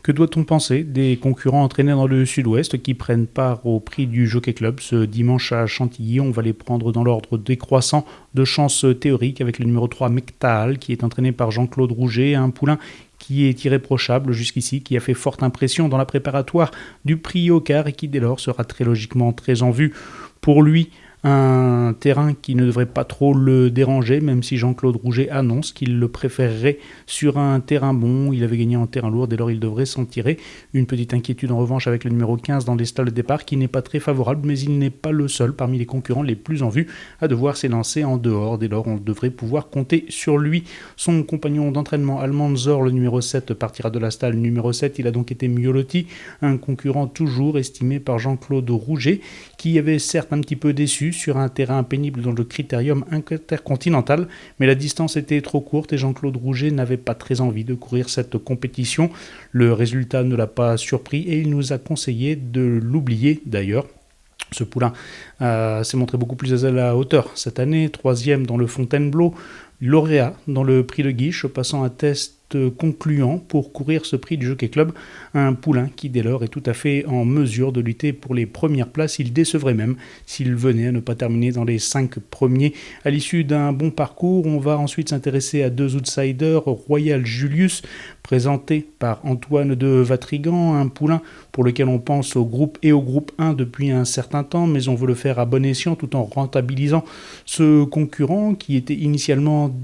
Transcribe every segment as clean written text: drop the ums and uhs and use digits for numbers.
Que doit-on penser des concurrents entraînés dans le sud-ouest qui prennent part au prix du Jockey Club ce dimanche à Chantilly? On va les prendre dans l'ordre décroissant de chance théorique avec le numéro 3 Mectal qui est entraîné par Jean-Claude Rouget, un poulain qui est irréprochable jusqu'ici, qui a fait forte impression dans la préparatoire du prix Ocar et qui dès lors sera très logiquement très en vue. Pour lui, un terrain qui ne devrait pas trop le déranger, même si Jean-Claude Rouget annonce qu'il le préférerait sur un terrain bon. Il avait gagné en terrain lourd, dès lors il devrait s'en tirer. Une petite inquiétude en revanche avec le numéro 15 dans les stalles de départ qui n'est pas très favorable, mais il n'est pas le seul parmi les concurrents les plus en vue à devoir s'élancer en dehors. Dès lors on devrait pouvoir compter sur lui. Son compagnon d'entraînement Almanzor, le numéro 7, partira de la stalle numéro 7. Il a donc été mieux loti, un concurrent toujours estimé par Jean-Claude Rouget, qui avait certes un petit peu déçu sur un terrain pénible dans le critérium intercontinental, mais la distance était trop courte et Jean-Claude Rouget n'avait pas très envie de courir cette compétition. Le résultat ne l'a pas surpris et il nous a conseillé de l'oublier d'ailleurs. Ce poulain s'est montré beaucoup plus à la hauteur cette année, 3e dans le Fontainebleau, lauréat dans le prix de Guiche, passant un test concluant pour courir ce prix du Jockey Club, un poulain qui dès lors est tout à fait en mesure de lutter pour les premières places. Il décevrait même s'il venait à ne pas terminer dans les 5 premiers. À l'issue d'un bon parcours, on va ensuite s'intéresser à 2 outsiders, Royal Julius, présenté par Antoine de Vatrigan, un poulain pour lequel on pense au groupe et au groupe 1 depuis un certain temps, mais on veut le faire à bon escient tout en rentabilisant ce concurrent qui était initialement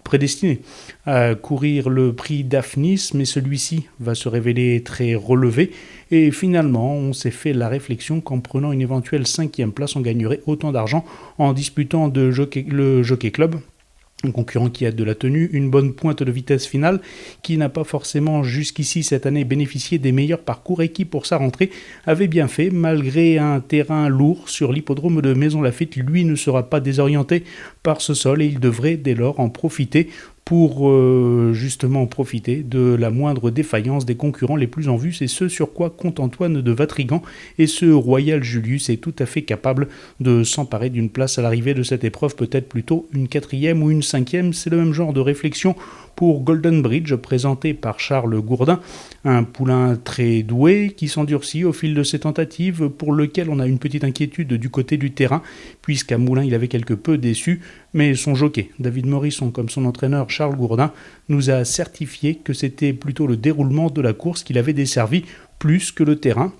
prédestiné à courir le prix Daphnis, mais celui-ci va se révéler très relevé et finalement on s'est fait la réflexion qu'en prenant une éventuelle 5e place on gagnerait autant d'argent en disputant le Jockey Club. Un concurrent qui a de la tenue, une bonne pointe de vitesse finale, qui n'a pas forcément jusqu'ici cette année bénéficié des meilleurs parcours et qui pour sa rentrée avait bien fait malgré un terrain lourd sur l'hippodrome de Maison Lafitte. Lui ne sera pas désorienté par ce sol et il devrait dès lors en profiter pour justement profiter de la moindre défaillance des concurrents les plus en vue. C'est ce sur quoi compte Antoine de Vatrigan et ce Royal Julius est tout à fait capable de s'emparer d'une place à l'arrivée de cette épreuve, peut-être plutôt une 4e ou une 5e. C'est le même genre de réflexion pour Golden Bridge, présenté par Charles Gourdin, un poulain très doué qui s'endurcit au fil de ses tentatives, pour lequel on a une petite inquiétude du côté du terrain, puisqu'à Moulins il avait quelque peu déçu, mais son jockey, David Morisson, comme son entraîneur Charles Gourdin, nous a certifié que c'était plutôt le déroulement de la course qui l'avait desservi plus que le terrain.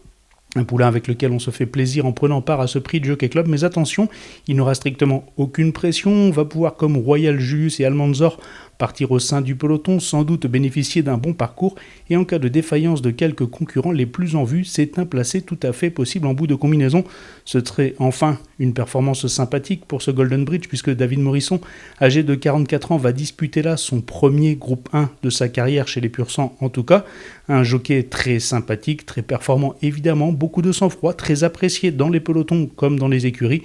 Un poulain avec lequel on se fait plaisir en prenant part à ce prix de Jockey Club, mais attention, il n'aura strictement aucune pression, on va pouvoir comme Royal Julius et Almanzor partir au sein du peloton, sans doute bénéficier d'un bon parcours, et en cas de défaillance de quelques concurrents les plus en vue, c'est un placé tout à fait possible en bout de combinaison. Ce serait enfin une performance sympathique pour ce Golden Bridge, puisque David Morisson, âgé de 44 ans, va disputer là son premier groupe 1 de sa carrière chez les Pur-sang en tout cas. Un jockey très sympathique, très performant évidemment, beaucoup de sang-froid, très apprécié dans les pelotons comme dans les écuries.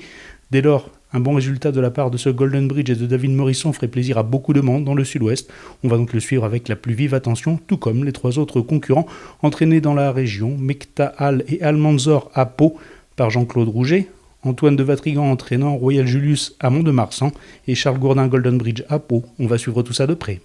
Dès lors, un bon résultat de la part de ce Golden Bridge et de David Morisson ferait plaisir à beaucoup de monde dans le sud-ouest. On va donc le suivre avec la plus vive attention, tout comme les 3 autres concurrents entraînés dans la région, Mectal et Almanzor à Pau par Jean-Claude Rouget, Antoine de Vatrigan entraînant Royal Julius à Mont-de-Marsan et Charles Gourdin Golden Bridge à Pau. On va suivre tout ça de près.